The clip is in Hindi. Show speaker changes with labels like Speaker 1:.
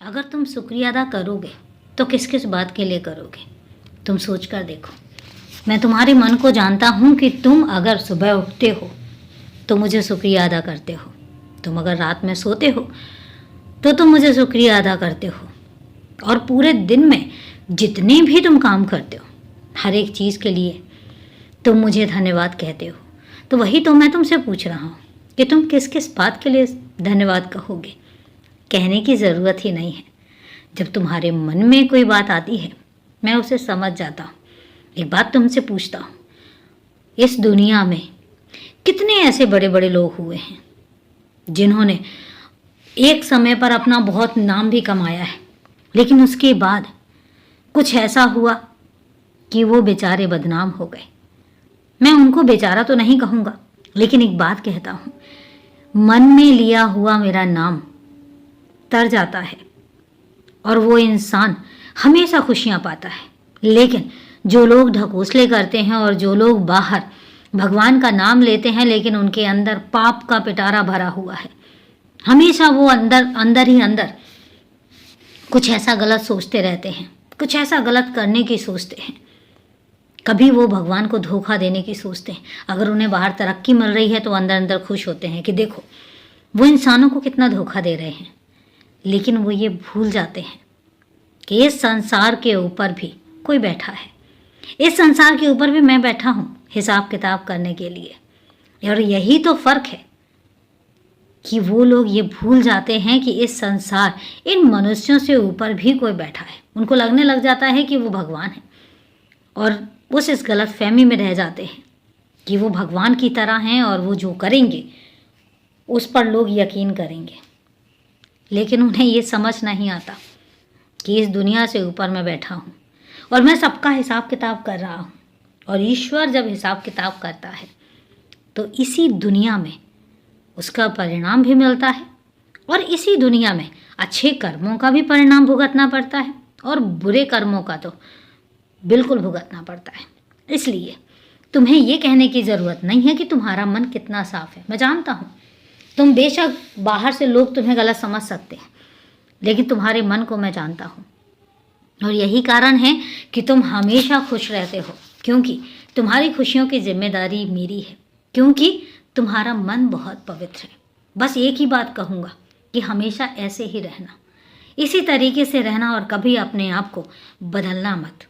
Speaker 1: अगर तुम शुक्रिया अदा करोगे तो किस किस बात के लिए करोगे? तुम सोच कर देखो। मैं तुम्हारे मन को जानता हूँ कि तुम अगर सुबह उठते हो तो मुझे शुक्रिया अदा करते हो। तुम अगर रात में सोते हो तो तुम मुझे शुक्रिया अदा करते हो। और पूरे दिन में जितने भी तुम काम करते हो, हर एक चीज़ के लिए तुम मुझे धन्यवाद कहते हो। तो वही तो मैं तुमसे पूछ रहा हूँ कि तुम किस किस बात के लिए धन्यवाद कहोगे। कहने की ज़रूरत ही नहीं है। जब तुम्हारे मन में कोई बात आती है, मैं उसे समझ जाता हूँ। एक बात तुमसे पूछता हूँ, इस दुनिया में कितने ऐसे बड़े बड़े लोग हुए हैं जिन्होंने एक समय पर अपना बहुत नाम भी कमाया है, लेकिन उसके बाद कुछ ऐसा हुआ कि वो बेचारे बदनाम हो गए। मैं उनको बेचारा तो नहीं कहूँगा, लेकिन एक बात कहता हूँ, मन में लिया हुआ मेरा नाम तर जाता है और वो इंसान हमेशा खुशियाँ पाता है। लेकिन जो लोग ढकोसले करते हैं और जो लोग बाहर भगवान का नाम लेते हैं लेकिन उनके अंदर पाप का पिटारा भरा हुआ है, हमेशा वो अंदर ही अंदर कुछ ऐसा गलत सोचते रहते हैं, कुछ ऐसा गलत करने की सोचते हैं। कभी वो भगवान को धोखा देने की सोचते हैं। अगर उन्हें बाहर तरक्की मिल रही है तो अंदर अंदर खुश होते हैं कि देखो वो इंसानों को कितना धोखा दे रहे हैं। लेकिन वो ये भूल जाते हैं कि इस संसार के ऊपर भी कोई बैठा है। इस संसार के ऊपर भी मैं बैठा हूँ हिसाब किताब करने के लिए। और यही तो फ़र्क है कि वो लोग ये भूल जाते हैं कि इस संसार, इन मनुष्यों से ऊपर भी कोई बैठा है। उनको लगने लग जाता है कि वो भगवान है और उस इस गलत फहमी में रह जाते हैं कि वो भगवान की तरह हैं और वो जो करेंगे उस पर लोग यकीन करेंगे। लेकिन उन्हें ये समझ नहीं आता कि इस दुनिया से ऊपर मैं बैठा हूँ और मैं सबका हिसाब किताब कर रहा हूँ। और ईश्वर जब हिसाब किताब करता है तो इसी दुनिया में उसका परिणाम भी मिलता है और इसी दुनिया में अच्छे कर्मों का भी परिणाम भुगतना पड़ता है और बुरे कर्मों का तो बिल्कुल भुगतना पड़ता है। इसलिए तुम्हें ये कहने की ज़रूरत नहीं है कि तुम्हारा मन कितना साफ है। मैं जानता हूँ तुम बेशक बाहर से लोग तुम्हें गलत समझ सकते हैं, लेकिन तुम्हारे मन को मैं जानता हूँ। और यही कारण है कि तुम हमेशा खुश रहते हो, क्योंकि तुम्हारी खुशियों की जिम्मेदारी मेरी है, क्योंकि तुम्हारा मन बहुत पवित्र है। बस एक ही बात कहूँगा कि हमेशा ऐसे ही रहना, इसी तरीके से रहना और कभी अपने आप को बदलना मत।